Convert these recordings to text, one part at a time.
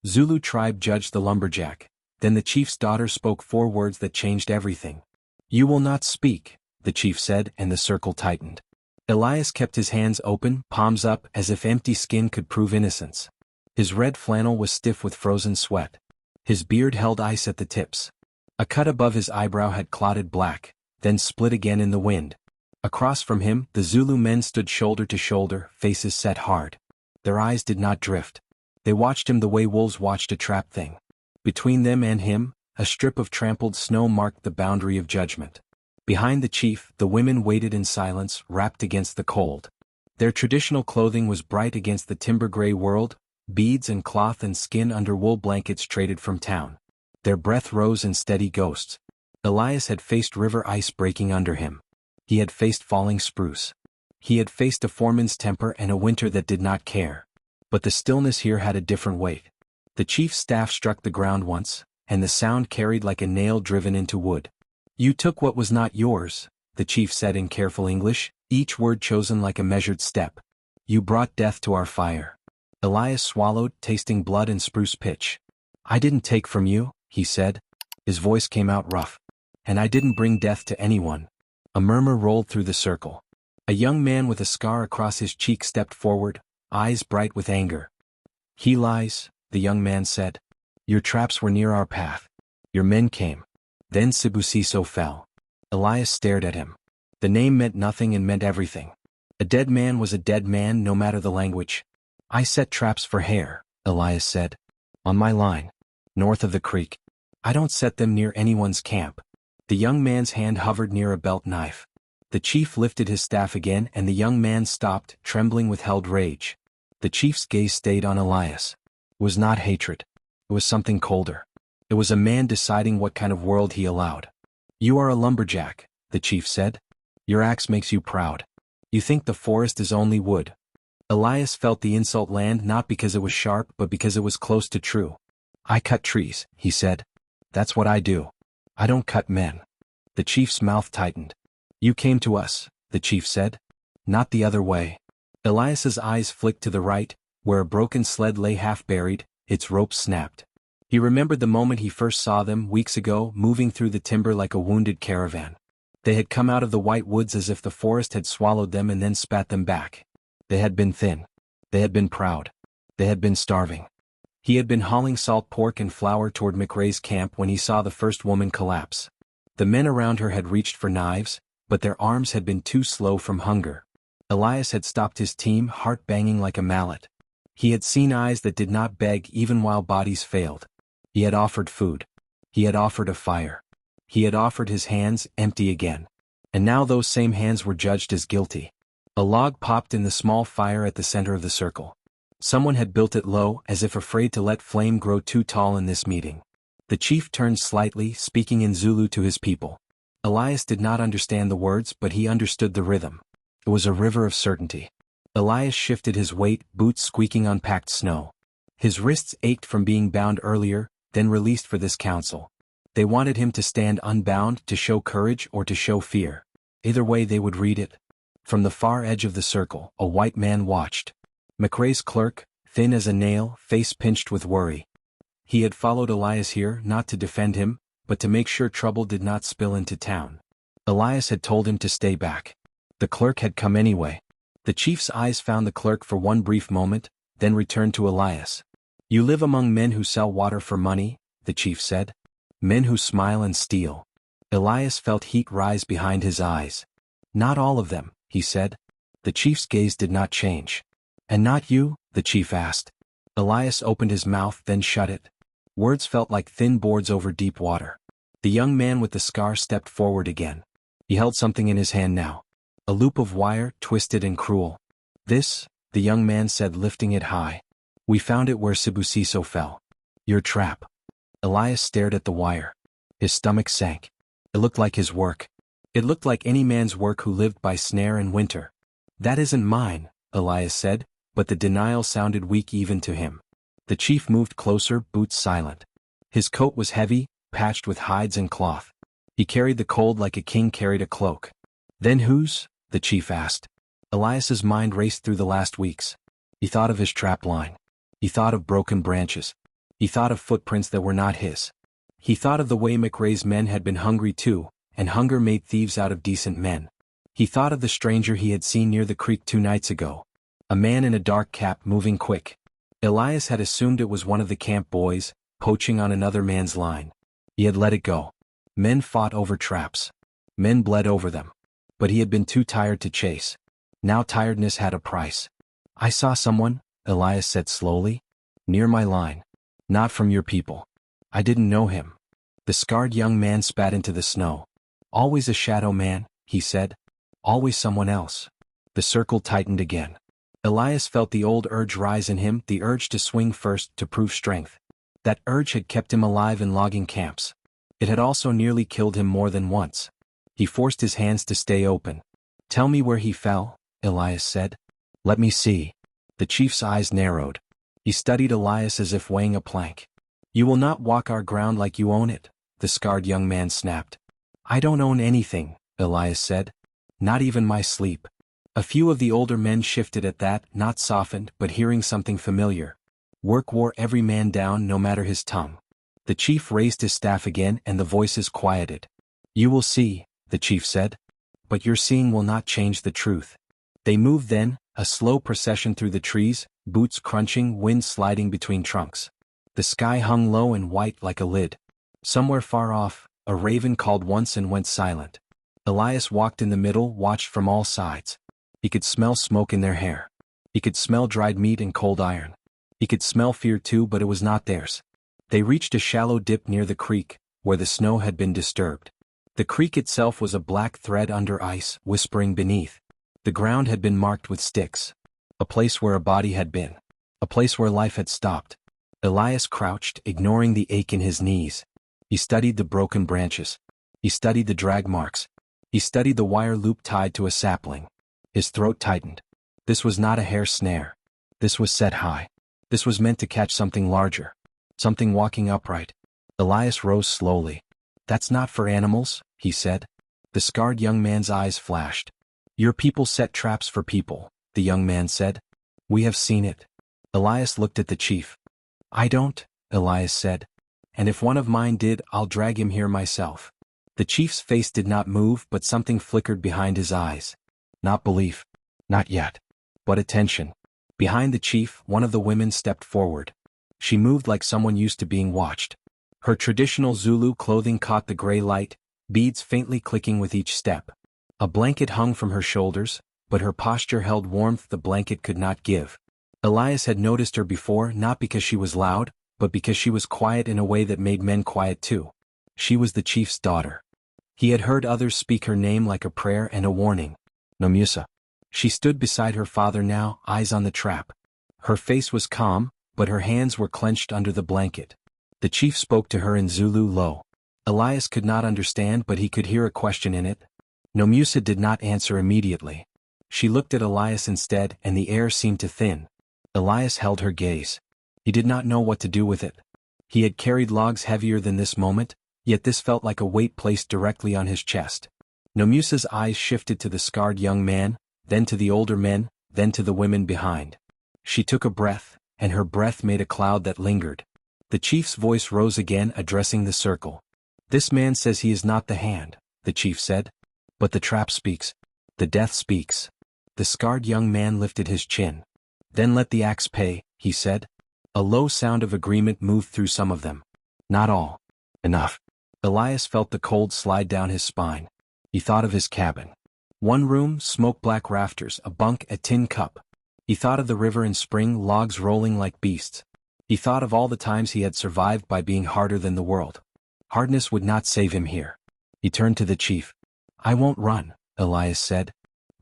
Zulu tribe judged the lumberjack. Then the chief's daughter spoke 4 words that changed everything. "You will not speak," the chief said, and the circle tightened. Elias kept his hands open, palms up, as if empty skin could prove innocence. His red flannel was stiff with frozen sweat. His beard held ice at the tips. A cut above his eyebrow had clotted black, then split again in the wind. Across from him, the Zulu men stood shoulder to shoulder, faces set hard. Their eyes did not drift. They watched him the way wolves watched a trapped thing. Between them and him, a strip of trampled snow marked the boundary of judgment. Behind the chief, the women waited in silence, wrapped against the cold. Their traditional clothing was bright against the timber-gray world, beads and cloth and skin under wool blankets traded from town. Their breath rose in steady ghosts. Elias had faced river ice breaking under him. He had faced falling spruce. He had faced a foreman's temper and a winter that did not care. But the stillness here had a different weight. The chief's staff struck the ground once, and the sound carried like a nail driven into wood. "You took what was not yours," the chief said in careful English, each word chosen like a measured step. "You brought death to our fire." Elias swallowed, tasting blood and spruce pitch. "I didn't take from you," he said. His voice came out rough. "And I didn't bring death to anyone." A murmur rolled through the circle. A young man with a scar across his cheek stepped forward, eyes bright with anger. "He lies," the young man said. "Your traps were near our path. Your men came. Then Sibusiso fell." Elias stared at him. The name meant nothing and meant everything. A dead man was a dead man no matter the language. "I set traps for hare," Elias said. "On my line. North of the creek. I don't set them near anyone's camp." The young man's hand hovered near a belt knife. The chief lifted his staff again and the young man stopped, trembling with held rage. The chief's gaze stayed on Elias. It was not hatred. It was something colder. It was a man deciding what kind of world he allowed. "You are a lumberjack," the chief said. "Your axe makes you proud. You think the forest is only wood." Elias felt the insult land not because it was sharp but because it was close to true. "I cut trees," he said. "That's what I do. I don't cut men." The chief's mouth tightened. "You came to us," the chief said. "Not the other way." Elias's eyes flicked to the right, where a broken sled lay half buried, its ropes snapped. He remembered the moment he first saw them, weeks ago, moving through the timber like a wounded caravan. They had come out of the white woods as if the forest had swallowed them and then spat them back. They had been thin. They had been proud. They had been starving. He had been hauling salt pork and flour toward McRae's camp when he saw the first woman collapse. The men around her had reached for knives, but their arms had been too slow from hunger. Elias had stopped his team, heart banging like a mallet. He had seen eyes that did not beg even while bodies failed. He had offered food. He had offered a fire. He had offered his hands, empty again. And now those same hands were judged as guilty. A log popped in the small fire at the center of the circle. Someone had built it low, as if afraid to let flame grow too tall in this meeting. The chief turned slightly, speaking in Zulu to his people. Elias did not understand the words, but he understood the rhythm. It was a river of certainty. Elias shifted his weight, boots squeaking on packed snow. His wrists ached from being bound earlier, then released for this council. They wanted him to stand unbound, to show courage or to show fear. Either way they would read it. From the far edge of the circle, a white man watched. McRae's clerk, thin as a nail, face pinched with worry. He had followed Elias here not to defend him, but to make sure trouble did not spill into town. Elias had told him to stay back. The clerk had come anyway. The chief's eyes found the clerk for one brief moment, then returned to Elias. "You live among men who sell water for money," the chief said. "Men who smile and steal." Elias felt heat rise behind his eyes. "Not all of them," he said. The chief's gaze did not change. "And not you?" the chief asked. Elias opened his mouth, then shut it. Words felt like thin boards over deep water. The young man with the scar stepped forward again. He held something in his hand now. A loop of wire, twisted and cruel. "This," the young man said, lifting it high. "We found it where Sibusiso fell. Your trap." Elias stared at the wire. His stomach sank. It looked like his work. It looked like any man's work who lived by snare and winter. "That isn't mine," Elias said, but the denial sounded weak even to him. The chief moved closer, boots silent. His coat was heavy, patched with hides and cloth. He carried the cold like a king carried a cloak. "Then whose?" the chief asked. Elias's mind raced through the last weeks. He thought of his trap line. He thought of broken branches. He thought of footprints that were not his. He thought of the way McRae's men had been hungry too, and hunger made thieves out of decent men. He thought of the stranger he had seen near the creek 2 nights ago. A man in a dark cap moving quick. Elias had assumed it was one of the camp boys, poaching on another man's line. He had let it go. Men fought over traps. Men bled over them. But he had been too tired to chase. Now tiredness had a price. I saw someone, Elias said slowly. Near my line. Not from your people. I didn't know him. The scarred young man spat into the snow. Always a shadow man, he said. Always someone else. The circle tightened again. Elias felt the old urge rise in him, the urge to swing first, to prove strength. That urge had kept him alive in logging camps. It had also nearly killed him more than once. He forced his hands to stay open. Tell me where he fell, Elias said. Let me see. The chief's eyes narrowed. He studied Elias as if weighing a plank. You will not walk our ground like you own it, the scarred young man snapped. I don't own anything, Elias said. Not even my sleep. A few of the older men shifted at that, not softened, but hearing something familiar. Work wore every man down, no matter his tongue. The chief raised his staff again and the voices quieted. You will see, the chief said. But your seeing will not change the truth. They moved then, a slow procession through the trees, boots crunching, wind sliding between trunks. The sky hung low and white like a lid. Somewhere far off, a raven called once and went silent. Elias walked in the middle, watched from all sides. He could smell smoke in their hair. He could smell dried meat and cold iron. He could smell fear too, but it was not theirs. They reached a shallow dip near the creek, where the snow had been disturbed. The creek itself was a black thread under ice, whispering beneath. The ground had been marked with sticks. A place where a body had been. A place where life had stopped. Elias crouched, ignoring the ache in his knees. He studied the broken branches. He studied the drag marks. He studied the wire loop tied to a sapling. His throat tightened. This was not a hair snare. This was set high. This was meant to catch something larger. Something walking upright. Elias rose slowly. That's not for animals, he said. The scarred young man's eyes flashed. Your people set traps for people, the young man said. We have seen it. Elias looked at the chief. I don't, Elias said. And if one of mine did, I'll drag him here myself. The chief's face did not move, but something flickered behind his eyes. Not belief. Not yet. But attention. Behind the chief, one of the women stepped forward. She moved like someone used to being watched. Her traditional Zulu clothing caught the gray light, beads faintly clicking with each step. A blanket hung from her shoulders, but her posture held warmth the blanket could not give. Elias had noticed her before, not because she was loud, but because she was quiet in a way that made men quiet too. She was the chief's daughter. He had heard others speak her name like a prayer and a warning. Nomusa. She stood beside her father now, eyes on the trap. Her face was calm, but her hands were clenched under the blanket. The chief spoke to her in Zulu low. Elias could not understand, but he could hear a question in it. Nomusa did not answer immediately. She looked at Elias instead, and the air seemed to thin. Elias held her gaze. He did not know what to do with it. He had carried logs heavier than this moment, yet this felt like a weight placed directly on his chest. Nomusa's eyes shifted to the scarred young man, then to the older men, then to the women behind. She took a breath, and her breath made a cloud that lingered. The chief's voice rose again, addressing the circle. This man says he is not the hand, the chief said. But the trap speaks. The death speaks. The scarred young man lifted his chin. Then let the axe pay, he said. A low sound of agreement moved through some of them. Not all. Enough. Elias felt the cold slide down his spine. He thought of his cabin. One room, smoke-black rafters, a bunk, a tin cup. He thought of the river in spring, logs rolling like beasts. He thought of all the times he had survived by being harder than the world. Hardness would not save him here. He turned to the chief. I won't run, Elias said.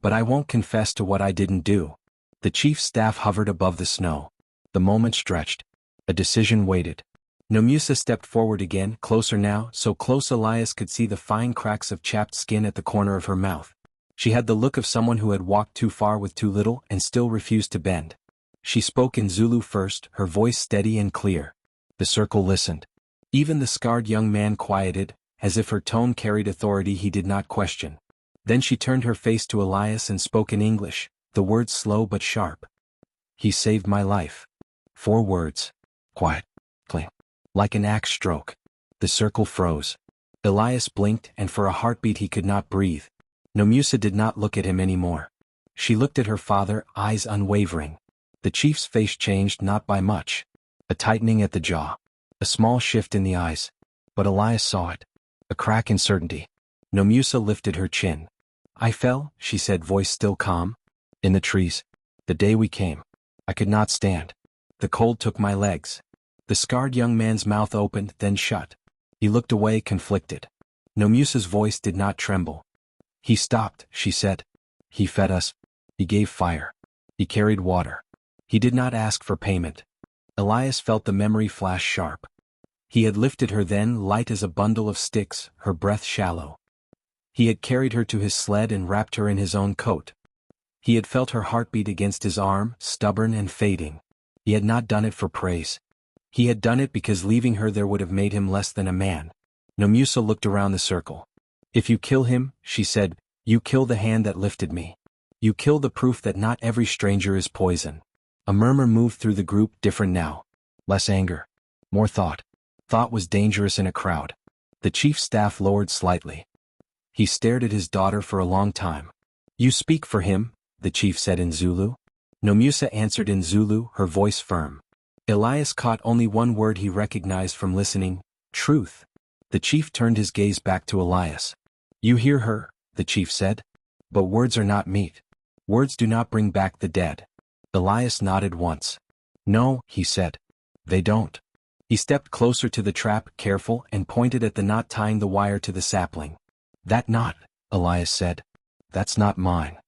But I won't confess to what I didn't do. The chief's staff hovered above the snow. The moment stretched. A decision waited. Nomusa stepped forward again, closer now, so close Elias could see the fine cracks of chapped skin at the corner of her mouth. She had the look of someone who had walked too far with too little and still refused to bend. She spoke in Zulu first, her voice steady and clear. The circle listened. Even the scarred young man quieted, as if her tone carried authority he did not question. Then she turned her face to Elias and spoke in English, the words slow but sharp. He saved my life. 4 words. Quiet. cling. Like an axe stroke. The circle froze. Elias blinked, and for a heartbeat he could not breathe. Nomusa did not look at him anymore. She looked at her father, eyes unwavering. The chief's face changed not by much. A tightening at the jaw. A small shift in the eyes. But Elias saw it. A crack in certainty. Nomusa lifted her chin. I fell, she said, voice still calm. In the trees. The day we came. I could not stand. The cold took my legs. The scarred young man's mouth opened, then shut. He looked away, conflicted. Nomusa's voice did not tremble. He stopped, she said. He fed us. He gave fire. He carried water. He did not ask for payment. Elias felt the memory flash sharp. He had lifted her then, light as a bundle of sticks, her breath shallow. He had carried her to his sled and wrapped her in his own coat. He had felt her heartbeat against his arm, stubborn and fading. He had not done it for praise. He had done it because leaving her there would have made him less than a man. Nomusa looked around the circle. If you kill him, she said, you kill the hand that lifted me. You kill the proof that not every stranger is poison. A murmur moved through the group, different now. Less anger. More thought. Thought was dangerous in a crowd. The chief's staff lowered slightly. He stared at his daughter for a long time. You speak for him, the chief said in Zulu. Nomusa answered in Zulu, her voice firm. Elias caught only one word he recognized from listening, truth. The chief turned his gaze back to Elias. You hear her, the chief said. But words are not meat. Words do not bring back the dead. Elias nodded once. No, he said. They don't. He stepped closer to the trap, careful, and pointed at the knot tying the wire to the sapling. That knot, Elias said. That's not mine.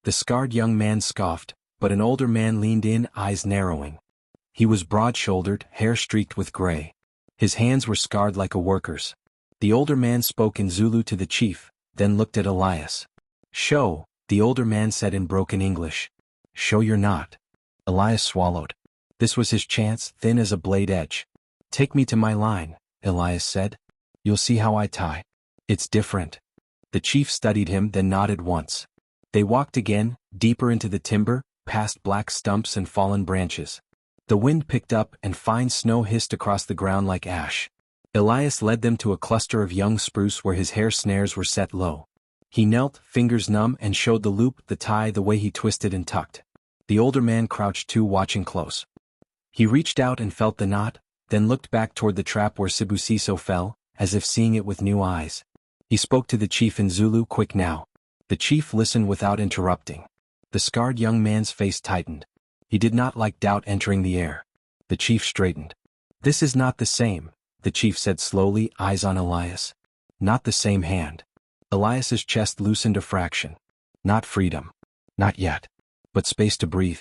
The scarred young man scoffed, but an older man leaned in, eyes narrowing. He was broad-shouldered, hair streaked with gray. His hands were scarred like a worker's. The older man spoke in Zulu to the chief, then looked at Elias. Show, the older man said in broken English. Show you're not. Elias swallowed. This was his chance, thin as a blade edge. Take me to my line, Elias said. You'll see how I tie. It's different. The chief studied him, then nodded once. They walked again, deeper into the timber, past black stumps and fallen branches. The wind picked up and fine snow hissed across the ground like ash. Elias led them to a cluster of young spruce where his hair snares were set low. He knelt, fingers numb, and showed the loop, the tie, the way he twisted and tucked. The older man crouched too, watching close. He reached out and felt the knot, then looked back toward the trap where Sibusiso fell, as if seeing it with new eyes. He spoke to the chief in Zulu, quick now. The chief listened without interrupting. The scarred young man's face tightened. He did not like doubt entering the air. The chief straightened. This is not the same, the chief said slowly, eyes on Elias. Not the same hand. Elias's chest loosened a fraction. Not freedom. Not yet. But space to breathe.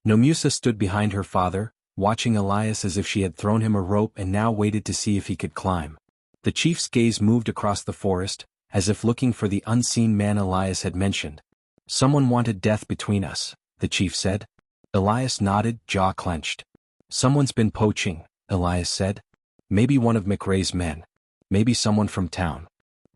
Nomusa stood behind her father, watching Elias as if she had thrown him a rope and now waited to see if he could climb. The chief's gaze moved across the forest, as if looking for the unseen man Elias had mentioned. Someone wanted death between us, the chief said. Elias nodded, jaw clenched. Someone's been poaching, Elias said. Maybe one of McRae's men. Maybe someone from town.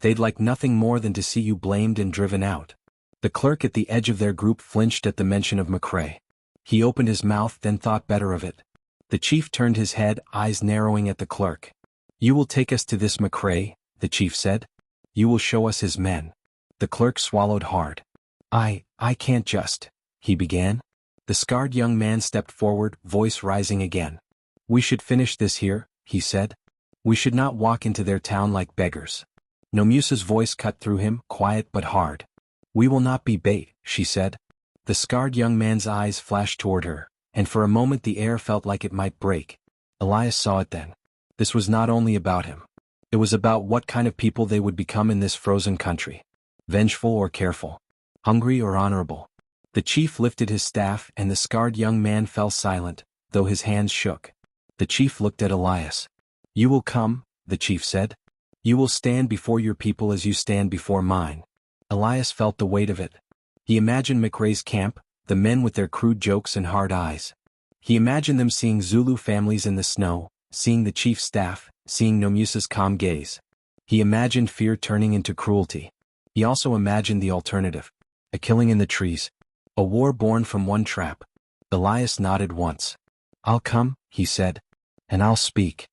They'd like nothing more than to see you blamed and driven out. The clerk at the edge of their group flinched at the mention of McRae. He opened his mouth, then thought better of it. The chief turned his head, eyes narrowing at the clerk. You will take us to this McRae, the chief said. You will show us his men. The clerk swallowed hard. I can't just, he began. The scarred young man stepped forward, voice rising again. We should finish this here, he said. We should not walk into their town like beggars. Nomusa's voice cut through him, quiet but hard. We will not be bait, she said. The scarred young man's eyes flashed toward her, and for a moment the air felt like it might break. Elias saw it then. This was not only about him. It was about what kind of people they would become in this frozen country. Vengeful or careful. Hungry or honorable. The chief lifted his staff and the scarred young man fell silent, though his hands shook. The chief looked at Elias. You will come, the chief said. You will stand before your people as you stand before mine. Elias felt the weight of it. He imagined McRae's camp, the men with their crude jokes and hard eyes. He imagined them seeing Zulu families in the snow, seeing the chief's staff, seeing Nomusa's calm gaze. He imagined fear turning into cruelty. He also imagined the alternative. A killing in the trees. A war born from one trap. Elias nodded once. I'll come, he said. and I'll speak.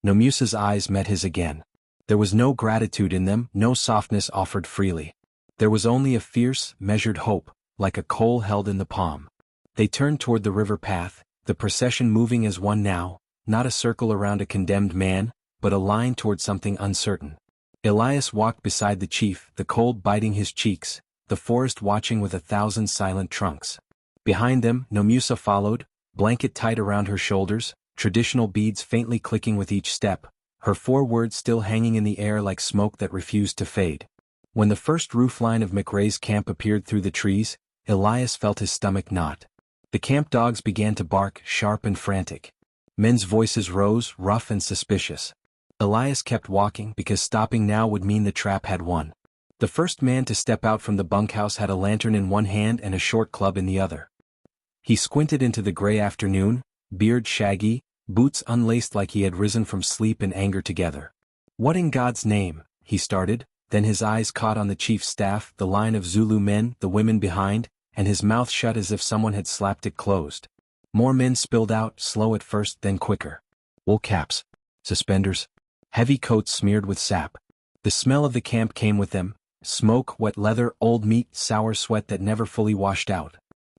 Nomusa's eyes met his again. There was no gratitude in them, no softness offered freely. There was only a fierce, measured hope, like a coal held in the palm. They turned toward the river path, the procession moving as one now, not a circle around a condemned man, but a line toward something uncertain. Elias walked beside the chief, the cold biting his cheeks, the forest watching with 1,000 silent trunks. Behind them, Nomusa followed, blanket tight around her shoulders, traditional beads faintly clicking with each step, her 4 words still hanging in the air like smoke that refused to fade. When the first roofline of McRae's camp appeared through the trees, Elias felt his stomach knot. The camp dogs began to bark, sharp and frantic. Men's voices rose, rough and suspicious. Elias kept walking because stopping now would mean the trap had won. The first man to step out from the bunkhouse had a lantern in one hand and a short club in the other. He squinted into the gray afternoon, beard shaggy, boots unlaced like he had risen from sleep and anger together. "What in God's name?" he started, then his eyes caught on the chief's staff, the line of Zulu men, the women behind, and his mouth shut as if someone had slapped it closed. More men spilled out, slow at first, then quicker. Wool caps, suspenders, heavy coats smeared with sap. The smell of the camp came with them, smoke, wet leather, old meat, sour sweat that never fully washed out.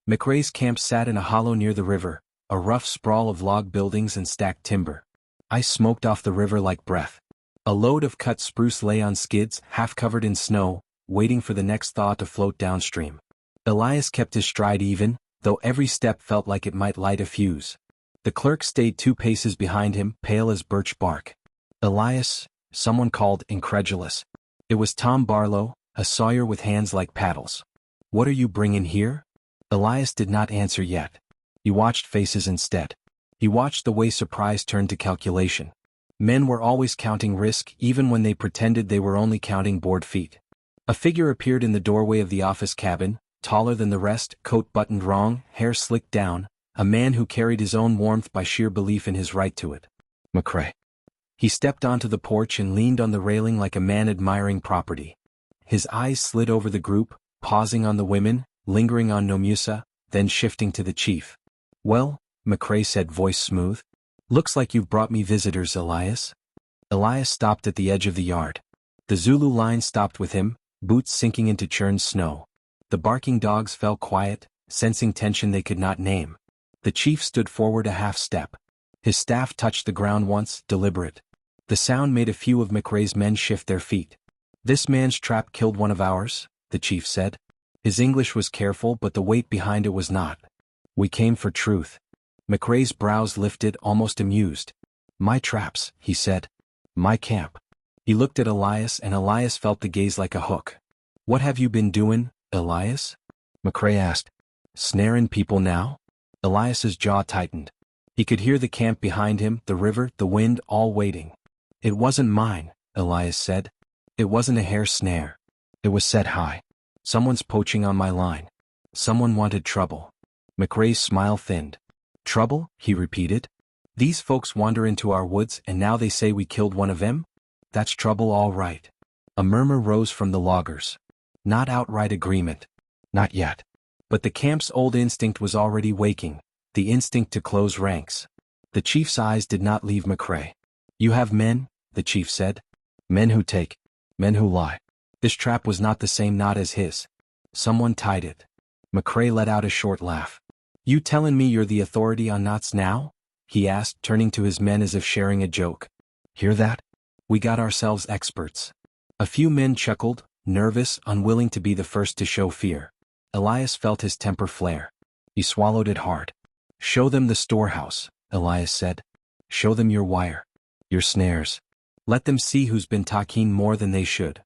McRae's camp sat in a hollow near the river, a rough sprawl of log buildings and stacked timber. Ice smoked off the river like breath. A load of cut spruce lay on skids, half covered in snow, waiting for the next thaw to float downstream. Elias kept his stride even, though every step felt like it might light a fuse. The clerk stayed 2 paces behind him, pale as birch bark. "Elias," someone called, incredulous. It was Tom Barlow, a sawyer with hands like paddles. "What are you bringing here?" Elias did not answer yet. He watched faces instead. He watched the way surprise turned to calculation. Men were always counting risk, even when they pretended they were only counting board feet. A figure appeared in the doorway of the office cabin, taller than the rest, coat buttoned wrong, hair slicked down, a man who carried his own warmth by sheer belief in his right to it. McRae. He stepped onto the porch and leaned on the railing like a man admiring property. His eyes slid over the group, pausing on the women, lingering on Nomusa, then shifting to the chief. "Well," McRae said, voice smooth. "Looks like you've brought me visitors, Elias." Elias stopped at the edge of the yard. The Zulu line stopped with him, boots sinking into churned snow. The barking dogs fell quiet, sensing tension they could not name. The chief stood forward a half step. His staff touched the ground once, deliberate. The sound made a few of McRae's men shift their feet. "This man's trap killed one of ours," the chief said. His English was careful, but the weight behind it was not. "We came for truth." McRae's brows lifted, almost amused. "My traps," he said. "My camp." He looked at Elias, and Elias felt the gaze like a hook. "What have you been doing, Elias?" McRae asked. "Snaring people now?" Elias's jaw tightened. He could hear the camp behind him, the river, the wind, all waiting. "It wasn't mine," Elias said. "It wasn't a hair snare. It was set high. Someone's poaching on my line. Someone wanted trouble." McRae's smile thinned. "Trouble?" he repeated. "These folks wander into our woods and now they say we killed one of them? That's trouble all right." A murmur rose from the loggers. Not outright agreement. Not yet. But the camp's old instinct was already waking, the instinct to close ranks. The chief's eyes did not leave McRae. "You have men," the chief said. "Men who take. Men who lie." This trap was not the same knot as his. Someone tied it. McRae let out a short laugh. "You tellin' me you're the authority on knots now?" he asked, turning to his men as if sharing a joke. "Hear that? We got ourselves experts." A few men chuckled, nervous, unwilling to be the first to show fear. Elias felt his temper flare. He swallowed it hard. "Show them the storehouse," Elias said. "Show them your wire. Your snares. Let them see who's been talking more than they should."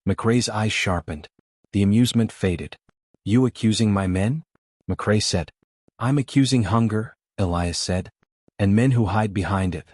McRae's eyes sharpened. The amusement faded. "You accusing my men?" McRae said. "I'm accusing hunger," Elias said. "And men who hide behind it."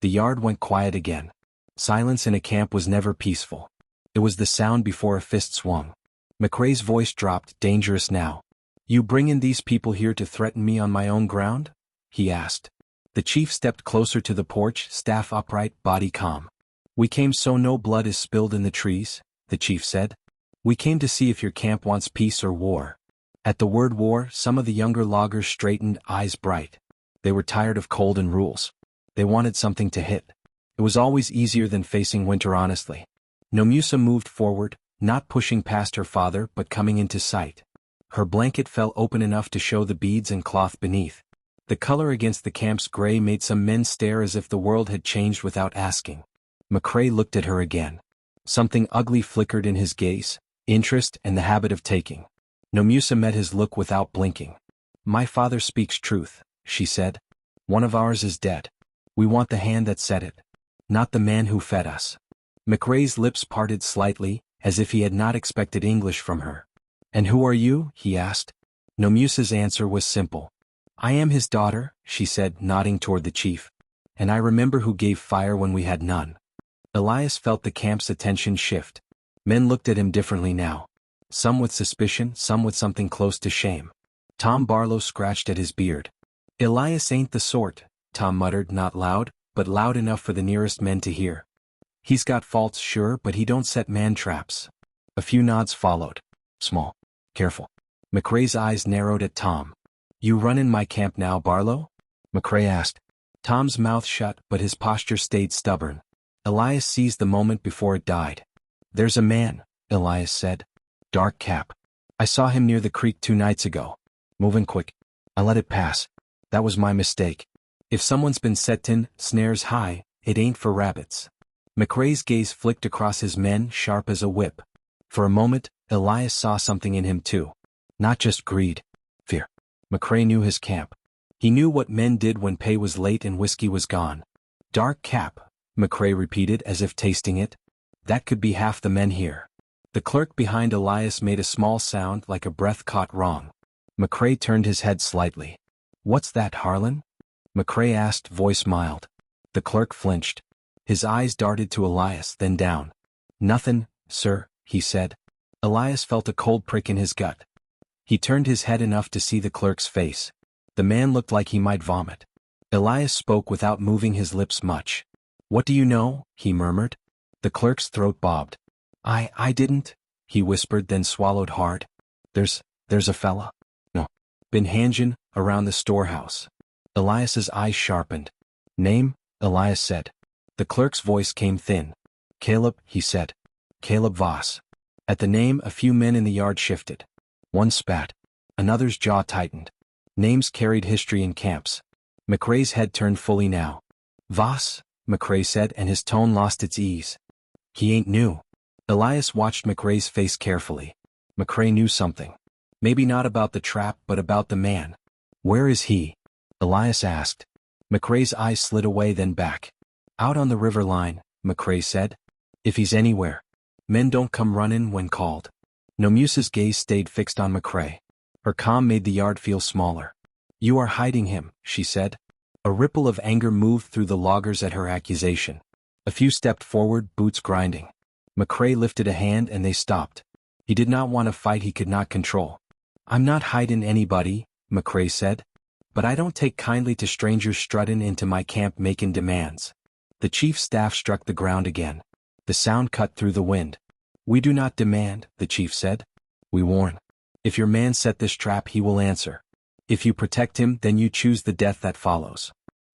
The yard went quiet again. Silence in a camp was never peaceful. It was the sound before a fist swung. McRae's voice dropped, dangerous now. "You bringin' these people here to threaten me on my own ground?" he asked. The chief stepped closer to the porch, staff upright, body calm. "We came so no blood is spilled in the trees," the chief said. "We came to see if your camp wants peace or war." At the word war, some of the younger loggers straightened, eyes bright. They were tired of cold and rules. They wanted something to hit. It was always easier than facing winter honestly. Nomusa moved forward, not pushing past her father but coming into sight. Her blanket fell open enough to show the beads and cloth beneath. The color against the camp's gray made some men stare as if the world had changed without asking. McCrae looked at her again. Something ugly flickered in his gaze, interest and the habit of taking. Nomusa met his look without blinking. "My father speaks truth," she said. "One of ours is dead. We want the hand that said it, not the man who fed us." McCrae's lips parted slightly, as if he had not expected English from her. "And who are you?" he asked. Nomusa's answer was simple. "I am his daughter," she said, nodding toward the chief. "And I remember who gave fire when we had none." Elias felt the camp's attention shift. Men looked at him differently now. Some with suspicion, some with something close to shame. Tom Barlow scratched at his beard. "Elias ain't the sort," Tom muttered, not loud, but loud enough for the nearest men to hear. "He's got faults, sure, but he don't set man traps." A few nods followed. "Small. Careful." McCrae's eyes narrowed at Tom. "You run in my camp now, Barlow?" McCrae asked. Tom's mouth shut, but his posture stayed stubborn. Elias seized the moment before it died. "There's a man," Elias said. "Dark cap. I saw him near the creek 2 nights ago. Moving quick. I let it pass. That was my mistake. If someone's been settin' snares high, it ain't for rabbits." McCrae's gaze flicked across his men, sharp as a whip. For a moment, Elias saw something in him too. Not just greed. Fear. McCrae knew his camp. He knew what men did when pay was late and whiskey was gone. "Dark cap," McCrae repeated as if tasting it. "That could be half the men here." The clerk behind Elias made a small sound like a breath caught wrong. McCrae turned his head slightly. "What's that, Harlan?" McCrae asked, voice mild. The clerk flinched. His eyes darted to Elias, then down. "Nothin', sir," he said. Elias felt a cold prick in his gut. He turned his head enough to see the clerk's face. The man looked like he might vomit. Elias spoke without moving his lips much. "What do you know?" he murmured. The clerk's throat bobbed. I didn't," he whispered, then swallowed hard. There's a fella. No. Been hangin' around the storehouse." Elias's eyes sharpened. "Name?" Elias said. The clerk's voice came thin. "Caleb," he said. "Caleb Voss." At the name, a few men in the yard shifted. One spat. Another's jaw tightened. Names carried history in camps. McCrae's head turned fully now. "Voss," McCrae said, and his tone lost its ease. "He ain't new." Elias watched McCrae's face carefully. McCrae knew something. Maybe not about the trap, but about the man. "Where is he?" Elias asked. McCrae's eyes slid away, then back. "Out on the river line," McCrae said. "If he's anywhere. Men don't come running when called." Nomusa's gaze stayed fixed on McCrae. Her calm made the yard feel smaller. "You are hiding him," she said. A ripple of anger moved through the loggers at her accusation. A few stepped forward, boots grinding. McCrae lifted a hand and they stopped. He did not want a fight he could not control. "I'm not hiding anybody," McCrae said. "But I don't take kindly to strangers strutting into my camp making demands." The chief's staff struck the ground again. The sound cut through the wind. "We do not demand," the chief said. "We warn. If your man set this trap, he will answer. If you protect him, then you choose the death that follows."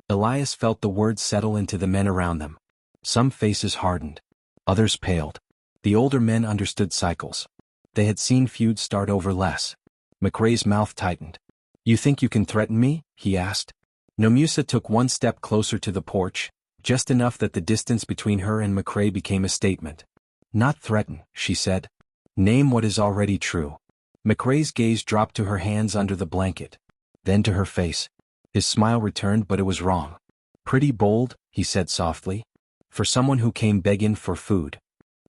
Elias felt the words settle into the men around them. Some faces hardened. Others paled. The older men understood cycles. They had seen feuds start over less. McCrae's mouth tightened. "You think you can threaten me?" he asked. Nomusa took one step closer to the porch, just enough that the distance between her and McCrae became a statement. "Not threaten," she said. "Name what is already true." McCrae's gaze dropped to her hands under the blanket. Then to her face. His smile returned, but it was wrong. "Pretty bold," he said softly. "For someone who came begging for food."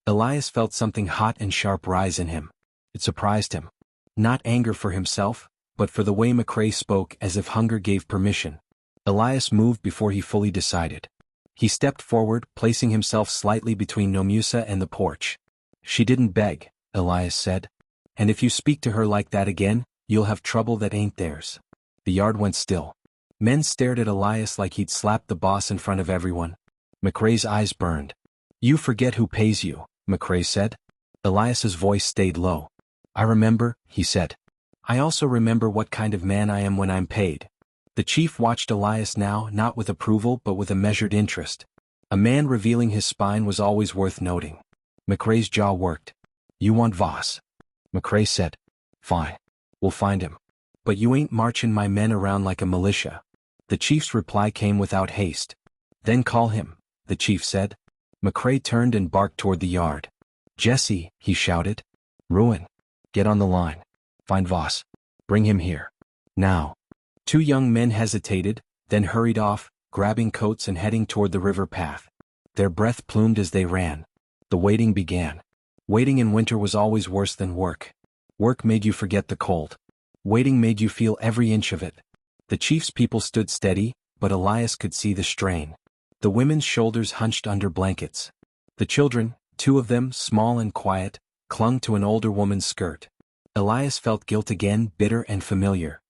Elias felt something hot and sharp rise in him. It surprised him. Not anger for himself, but for the way McCrae spoke, as if hunger gave permission. Elias moved before he fully decided. He stepped forward, placing himself slightly between Nomusa and the porch. "She didn't beg," Elias said. "And if you speak to her like that again, you'll have trouble that ain't theirs." The yard went still. Men stared at Elias like he'd slapped the boss in front of everyone. McCrae's eyes burned. "You forget who pays you," McCrae said. Elias's voice stayed low. "I remember," he said. "I also remember what kind of man I am when I'm paid." The chief watched Elias now, not with approval but with a measured interest. A man revealing his spine was always worth noting. McRae's jaw worked. "You want Voss?" McRae said. "Fine. We'll find him. But you ain't marching my men around like a militia." The chief's reply came without haste. "Then call him," the chief said. McRae turned and barked toward the yard. "Jesse," he shouted. "Ruin. Get on the line. Find Voss. Bring him here. Now." Two young men hesitated, then hurried off, grabbing coats and heading toward the river path. Their breath plumed as they ran. The waiting began. Waiting in winter was always worse than work. Work made you forget the cold. Waiting made you feel every inch of it. The chief's people stood steady, but Elias could see the strain. The women's shoulders hunched under blankets. The children, two of them, small and quiet, clung to an older woman's skirt. Elias felt guilt again, bitter and familiar.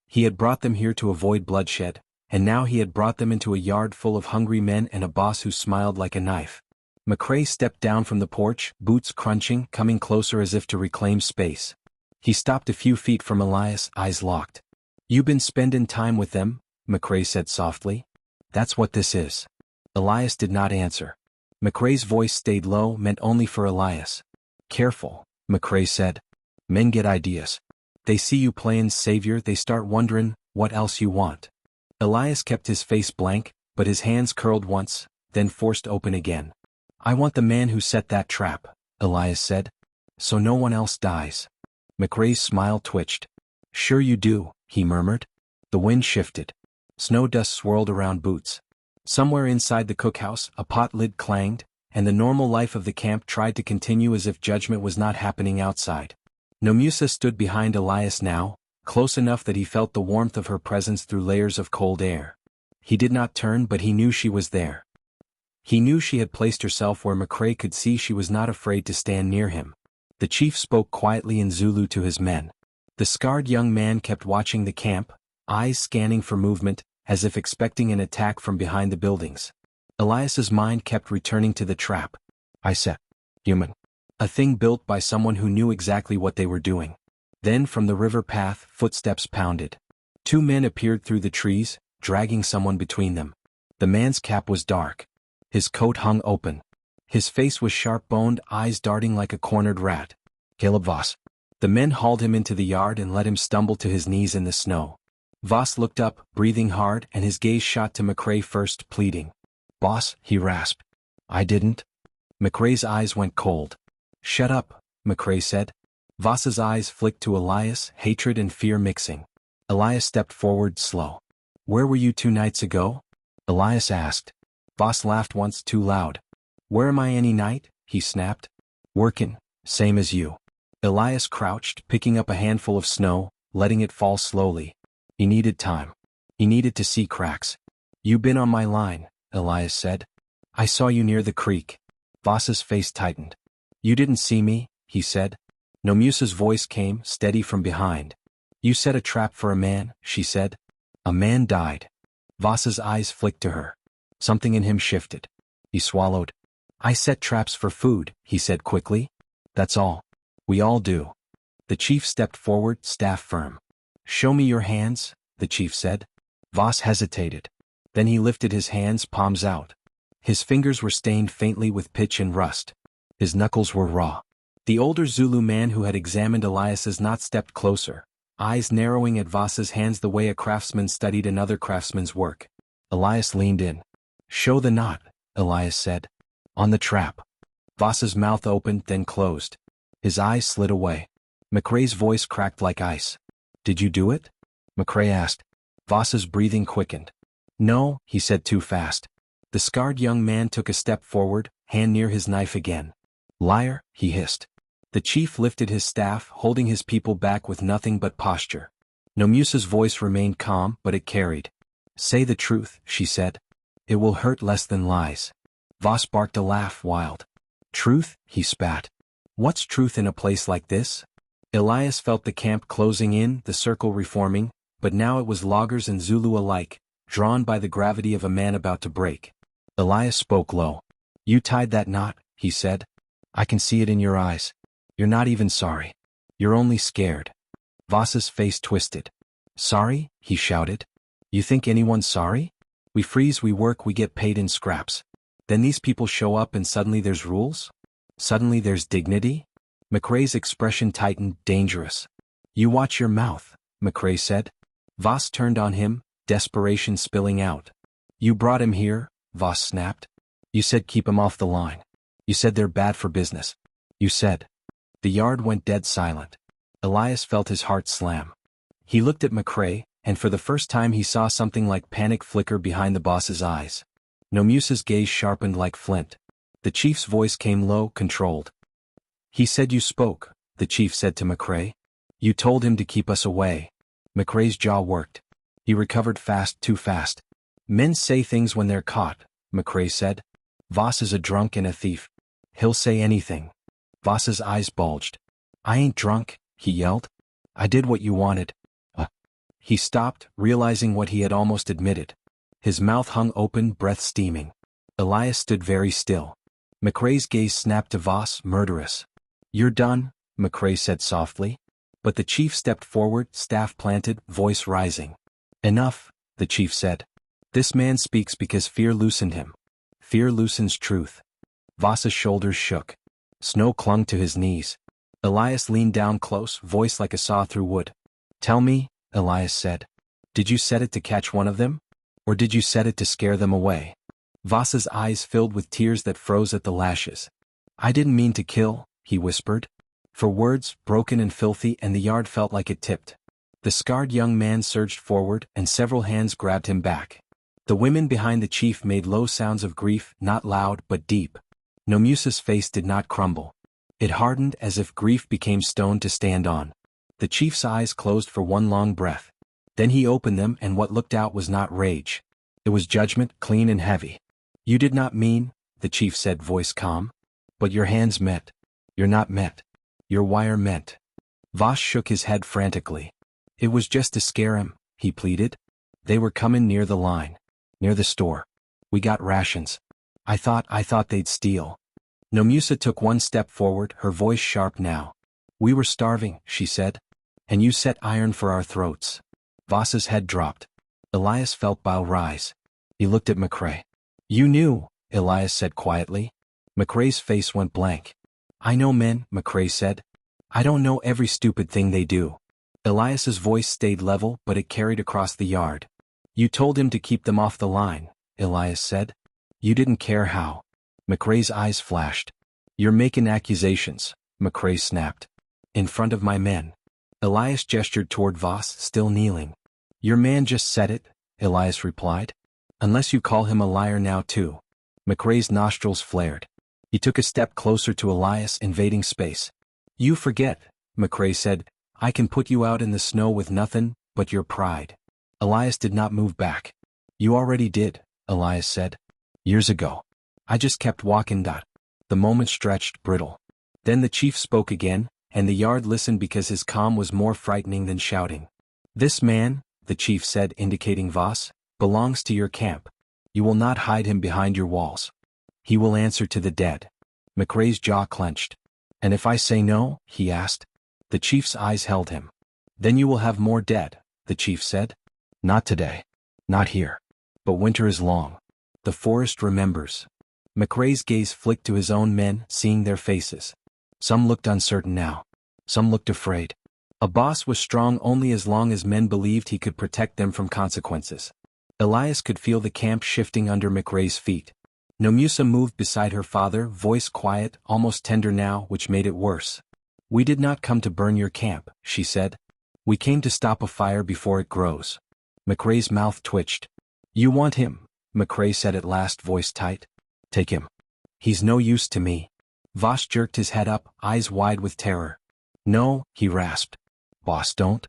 He had brought them here to avoid bloodshed, and now he had brought them into a yard full of hungry men and a boss who smiled like a knife. McRae stepped down from the porch, boots crunching, coming closer as if to reclaim space. He stopped a few feet from Elias, eyes locked. "You been spending time with them?" McRae said softly. "That's what this is." Elias did not answer. McRae's voice stayed low, meant only for Elias. "Careful," McRae said. "Men get ideas. They see you playing savior, they start wondering what else you want." Elias kept his face blank, but his hands curled once, then forced open again. "I want the man who set that trap," Elias said. "So no one else dies." McRae's smile twitched. "Sure you do," he murmured. The wind shifted. Snow dust swirled around boots. Somewhere inside the cookhouse, a pot lid clanged, and the normal life of the camp tried to continue as if judgment was not happening outside. Nomusa stood behind Elias now, close enough that he felt the warmth of her presence through layers of cold air. He did not turn, but he knew she was there. He knew she had placed herself where McRae could see she was not afraid to stand near him. The chief spoke quietly in Zulu to his men. The scarred young man kept watching the camp, eyes scanning for movement, as if expecting an attack from behind the buildings. Elias's mind kept returning to the trap. "I said, human. A thing built by someone who knew exactly what they were doing." Then from the river path, footsteps pounded. Two men appeared through the trees, dragging someone between them. The man's cap was dark. His coat hung open. His face was sharp-boned, eyes darting like a cornered rat. "Caleb Voss." The men hauled him into the yard and let him stumble to his knees in the snow. Voss looked up, breathing hard, and his gaze shot to McRae first, pleading. "Boss," he rasped. "I didn't." McRae's eyes went cold. "Shut up," McRae said. Voss's eyes flicked to Elias, hatred and fear mixing. Elias stepped forward, slow. "Where were you 2 nights ago?" Elias asked. Voss laughed once too loud. "Where am I any night?" he snapped. "Workin', same as you." Elias crouched, picking up a handful of snow, letting it fall slowly. He needed time. He needed to see cracks. "You been on my line," Elias said. "I saw you near the creek." Voss's face tightened. "You didn't see me," he said. Nomusa's voice came, steady from behind. "You set a trap for a man," she said. "A man died." Voss's eyes flicked to her. Something in him shifted. He swallowed. "I set traps for food," he said quickly. "That's all. We all do." The chief stepped forward, staff firm. "Show me your hands," the chief said. Voss hesitated. Then he lifted his hands, palms out. His fingers were stained faintly with pitch and rust. His knuckles were raw. The older Zulu man who had examined Elias's knot stepped closer, eyes narrowing at Voss's hands the way a craftsman studied another craftsman's work. Elias leaned in. "Show the knot," Elias said. "On the trap." Voss's mouth opened, then closed. His eyes slid away. McRae's voice cracked like ice. "Did you do it?" McRae asked. Voss's breathing quickened. "No," he said too fast. The scarred young man took a step forward, hand near his knife again. "Liar," he hissed. The chief lifted his staff, holding his people back with nothing but posture. Nomusa's voice remained calm, but it carried. "Say the truth," she said. "It will hurt less than lies." Voss barked a laugh, wild. "Truth?" he spat. "What's truth in a place like this?" Elias felt the camp closing in, the circle reforming, but now it was loggers and Zulu alike, drawn by the gravity of a man about to break. Elias spoke low. "You tied that knot," he said. "I can see it in your eyes. You're not even sorry. You're only scared." Voss's face twisted. "Sorry?" he shouted. You think anyone's sorry? We freeze, we work, we get paid in scraps. Then these people show up and suddenly there's rules? Suddenly there's dignity? McRae's expression tightened, dangerous. You watch your mouth, McRae said. Voss turned on him, desperation spilling out. You brought him here, Voss snapped. You said keep him off the line. You said they're bad for business. You said. The yard went dead silent. Elias felt his heart slam. He looked at McRae, and for the first time he saw something like panic flicker behind the boss's eyes. Nomusa's gaze sharpened like flint. The chief's voice came low, controlled. He said you spoke, the chief said to McRae. You told him to keep us away. McRae's jaw worked. He recovered fast, too fast. Men say things when they're caught, McRae said. Voss is a drunk and a thief. He'll say anything. Voss's eyes bulged. I ain't drunk, he yelled. I did what you wanted. He stopped, realizing what he had almost admitted. His mouth hung open, breath steaming. Elias stood very still. McRae's gaze snapped to Voss, murderous. You're done, McRae said softly. But the chief stepped forward, staff planted, voice rising. Enough, the chief said. This man speaks because fear loosened him. Fear loosens truth. Voss's shoulders shook. Snow clung to his knees. Elias leaned down close, voice like a saw through wood. Tell me, Elias said. Did you set it to catch one of them? Or did you set it to scare them away? Voss's eyes filled with tears that froze at the lashes. I didn't mean to kill, he whispered. For words, broken and filthy, and the yard felt like it tipped. The scarred young man surged forward, and several hands grabbed him back. The women behind the chief made low sounds of grief, not loud but deep. Nomusa's face did not crumble. It hardened as if grief became stone to stand on. The chief's eyes closed for one long breath. Then he opened them, and what looked out was not rage. It was judgment, clean and heavy. You did not mean, the chief said, voice calm. But your hands met. You're not met. Your wire meant. Voss shook his head frantically. It was just to scare him, he pleaded. They were coming near the line. Near the store. We got rations. I thought they'd steal. Nomusa took one step forward, her voice sharp now. We were starving, she said. And you set iron for our throats. Voss's head dropped. Elias felt bile rise. He looked at McRae. You knew, Elias said quietly. McRae's face went blank. I know men, McRae said. I don't know every stupid thing they do. Elias's voice stayed level, but it carried across the yard. You told him to keep them off the line, Elias said. You didn't care how. McRae's eyes flashed. You're making accusations, McRae snapped. In front of my men. Elias gestured toward Voss, still kneeling. Your man just said it, Elias replied. Unless you call him a liar now too. McRae's nostrils flared. He took a step closer to Elias, invading space. You forget, McRae said. I can put you out in the snow with nothing but your pride. Elias did not move back. You already did, Elias said. Years ago. I just kept walking. The moment stretched, brittle. Then the chief spoke again, and the yard listened because his calm was more frightening than shouting. This man, the chief said, indicating Voss, belongs to your camp. You will not hide him behind your walls. He will answer to the dead. McRae's jaw clenched. And if I say no, he asked. The chief's eyes held him. Then you will have more dead, the chief said. Not today. Not here. But winter is long. The forest remembers. McRae's gaze flicked to his own men, seeing their faces. Some looked uncertain now. Some looked afraid. A boss was strong only as long as men believed he could protect them from consequences. Elias could feel the camp shifting under McRae's feet. Nomusa moved beside her father, voice quiet, almost tender now, which made it worse. We did not come to burn your camp, she said. We came to stop a fire before it grows. McRae's mouth twitched. You want him, McRae said at last, voice tight. Take him. He's no use to me. Voss jerked his head up, eyes wide with terror. No, he rasped. Boss, don't.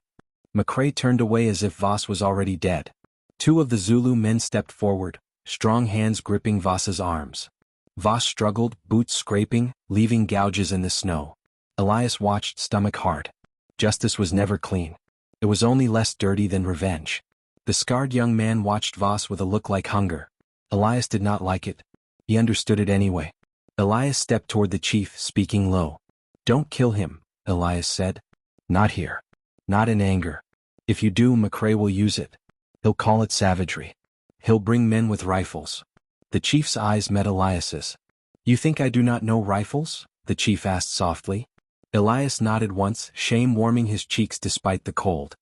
McRae turned away as if Voss was already dead. Two of the Zulu men stepped forward, strong hands gripping Voss's arms. Voss struggled, boots scraping, leaving gouges in the snow. Elias watched, stomach hard. Justice was never clean. It was only less dirty than revenge. The scarred young man watched Voss with a look like hunger. Elias did not like it. He understood it anyway. Elias stepped toward the chief, speaking low. Don't kill him, Elias said. Not here. Not in anger. If you do, McRae will use it. He'll call it savagery. He'll bring men with rifles. The chief's eyes met Elias's. You think I do not know rifles? The chief asked softly. Elias nodded once, shame warming his cheeks despite the cold.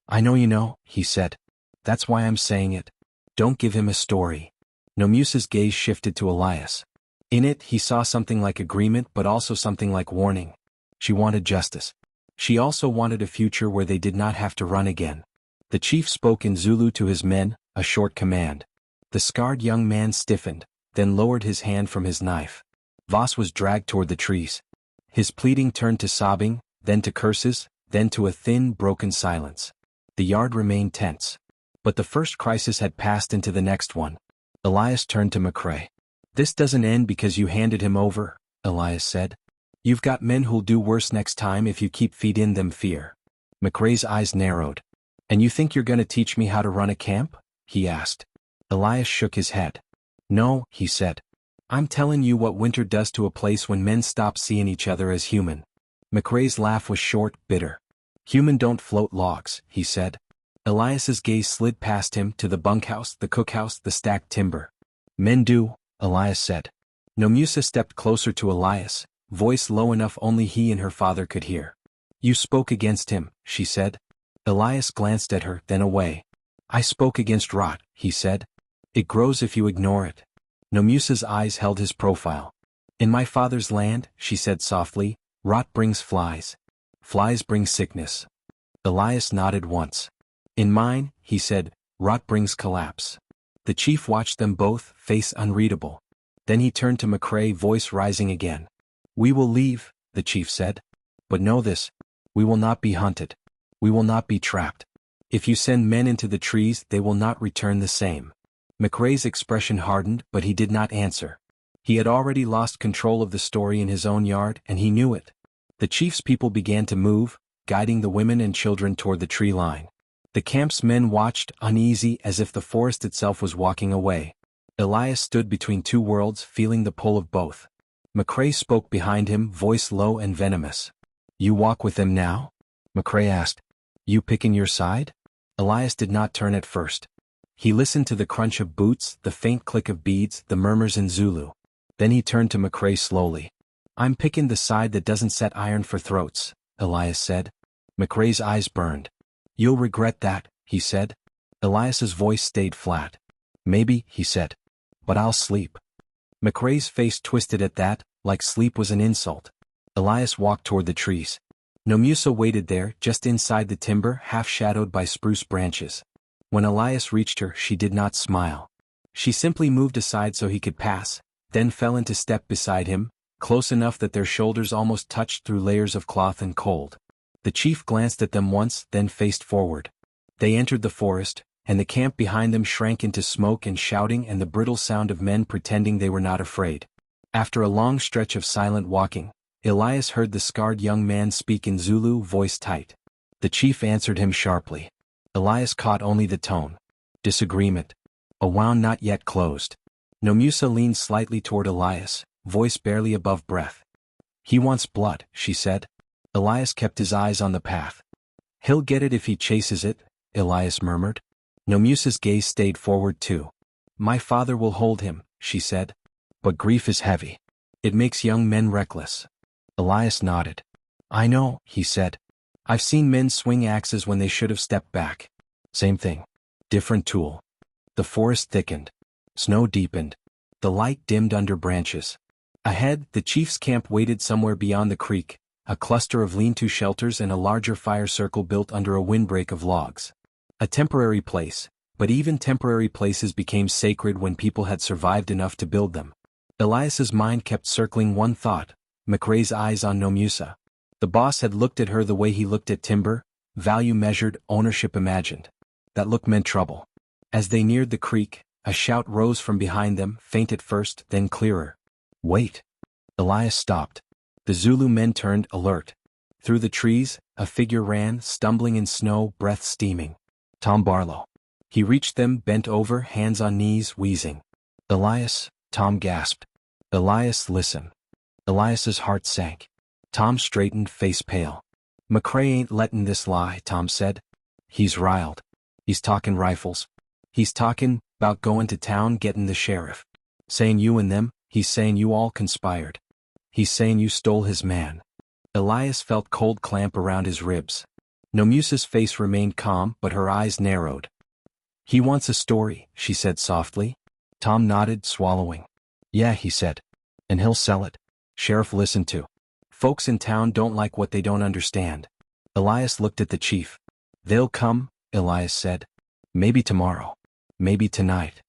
I know you know, he said. That's why I'm saying it. Don't give him a story. Nomusa's gaze shifted to Elias. In it he saw something like agreement but also something like warning. She wanted justice. She also wanted a future where they did not have to run again. The chief spoke in Zulu to his men, a short command. The scarred young man stiffened, then lowered his hand from his knife. Voss was dragged toward the trees. His pleading turned to sobbing, then to curses, then to a thin, broken silence. The yard remained tense. But the first crisis had passed into the next one. Elias turned to McCrae. This doesn't end because you handed him over, Elias said. You've got men who'll do worse next time if you keep feeding them fear. McCrae's eyes narrowed. And you think you're gonna teach me how to run a camp? He asked. Elias shook his head. No, he said. I'm telling you what winter does to a place when men stop seeing each other as human. McCrae's laugh was short, bitter. Human don't float logs, he said. Elias's gaze slid past him to the bunkhouse, the cookhouse, the stacked timber. Men do, Elias said. Nomusa stepped closer to Elias, voice low enough only he and her father could hear. You spoke against him, she said. Elias glanced at her, then away. I spoke against rot, he said. It grows if you ignore it. Nomusa's eyes held his profile. In my father's land, she said softly, rot brings flies. Flies bring sickness. Elias nodded once. In mine, he said, rot brings collapse. The chief watched them both, face unreadable. Then he turned to McCrae, voice rising again. We will leave, the chief said. But know this, we will not be hunted. We will not be trapped. If you send men into the trees, they will not return the same. McCrae's expression hardened, but he did not answer. He had already lost control of the story in his own yard, and he knew it. The chief's people began to move, guiding the women and children toward the tree line. The camp's men watched, uneasy, as if the forest itself was walking away. Elias stood between two worlds, feeling the pull of both. McCrae spoke behind him, voice low and venomous. You walk with them now? McCrae asked. You picking your side? Elias did not turn at first. He listened to the crunch of boots, the faint click of beads, the murmurs in Zulu. Then he turned to McCrae slowly. I'm picking the side that doesn't set iron for throats, Elias said. McCrae's eyes burned. You'll regret that, he said. Elias's voice stayed flat. Maybe, he said. But I'll sleep. McCrae's face twisted at that, like sleep was an insult. Elias walked toward the trees. Nomusa waited there, just inside the timber, half-shadowed by spruce branches. When Elias reached her, she did not smile. She simply moved aside so he could pass, then fell into step beside him, close enough that their shoulders almost touched through layers of cloth and cold. The chief glanced at them once, then faced forward. They entered the forest, and the camp behind them shrank into smoke and shouting and the brittle sound of men pretending they were not afraid. After a long stretch of silent walking, Elias heard the scarred young man speak in Zulu, voice tight. The chief answered him sharply. Elias caught only the tone. Disagreement. A wound not yet closed. Nomusa leaned slightly toward Elias, voice barely above breath. He wants blood, she said. Elias kept his eyes on the path. He'll get it if he chases it, Elias murmured. Nomusa's gaze stayed forward too. My father will hold him, she said. But grief is heavy. It makes young men reckless. Elias nodded. I know, he said. I've seen men swing axes when they should have stepped back. Same thing. Different tool. The forest thickened. Snow deepened. The light dimmed under branches. Ahead, the chief's camp waited somewhere beyond the creek, a cluster of lean-to shelters and a larger fire circle built under a windbreak of logs. A temporary place, but even temporary places became sacred when people had survived enough to build them. Elias's mind kept circling one thought, McCrae's eyes on Nomusa. The boss had looked at her the way he looked at timber, value measured, ownership imagined. That look meant trouble. As they neared the creek, a shout rose from behind them, faint at first, then clearer. Wait. Elias stopped. The Zulu men turned, alert. Through the trees, a figure ran, stumbling in snow, breath steaming. Tom Barlow. He reached them, bent over, hands on knees, wheezing. Elias, Tom gasped. Elias, listen. Elias's heart sank. Tom straightened, face pale. McCrae ain't lettin' this lie, Tom said. He's riled. He's talking rifles. He's talking about going to town getting the sheriff. Saying you and them, he's saying you all conspired. He's saying you stole his man. Elias felt cold clamp around his ribs. Nomusa's face remained calm but her eyes narrowed. He wants a story, she said softly. Tom nodded, swallowing. Yeah, he said. And he'll sell it. Sheriff, listen to. Folks in town don't like what they don't understand. Elias looked at the chief. They'll come, Elias said. Maybe tomorrow. Maybe tonight.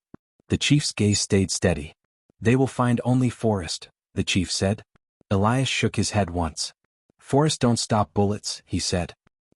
The chief's gaze stayed steady. They will find only Forrest, the chief said. Elias shook his head once. Forrest don't stop bullets, he said.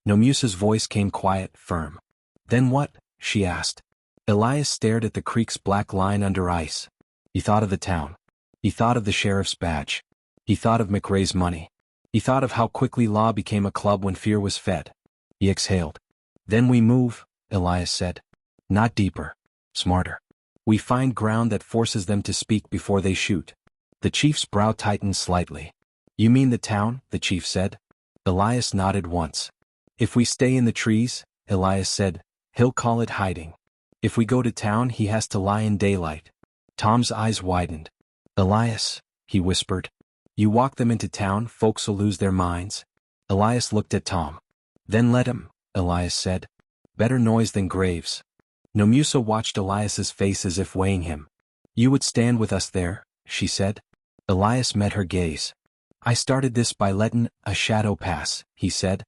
Nomusa's voice came quiet, firm. Then what? She asked. Elias stared at the creek's black line under ice. He thought of the town. He thought of the sheriff's badge. He thought of McRae's money. He thought of how quickly law became a club when fear was fed. He exhaled. Then we move, Elias said. Not deeper. Smarter. We find ground that forces them to speak before they shoot. The chief's brow tightened slightly. You mean the town? The chief said. Elias nodded once. If we stay in the trees, Elias said, he'll call it hiding. If we go to town, he has to lie in daylight. Tom's eyes widened. Elias, he whispered. You walk them into town, folks'll lose their minds. Elias looked at Tom. Then let him, Elias said. Better noise than graves. Nomusa watched Elias's face as if weighing him. You would stand with us there, she said. Elias met her gaze. I started this by letting a shadow pass, he said.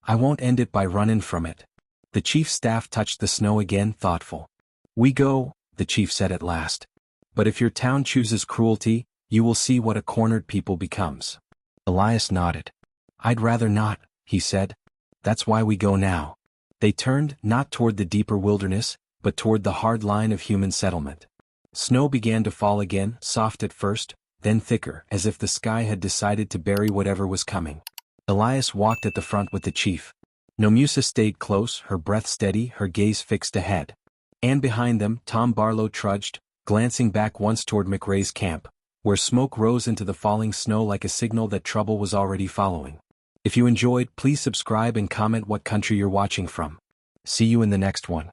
I won't end it by running from it. The chief's staff touched the snow again, thoughtful. We go, the chief said at last. But if your town chooses cruelty, you will see what a cornered people becomes. Elias nodded. I'd rather not, he said. That's why we go now. They turned, not toward the deeper wilderness, but toward the hard line of human settlement. Snow began to fall again, soft at first, then thicker, as if the sky had decided to bury whatever was coming. Elias walked at the front with the chief. Nomusa stayed close, her breath steady, her gaze fixed ahead. And behind them, Tom Barlow trudged, glancing back once toward McRae's camp, where smoke rose into the falling snow like a signal that trouble was already following. If you enjoyed, please subscribe and comment what country you're watching from. See you in the next one.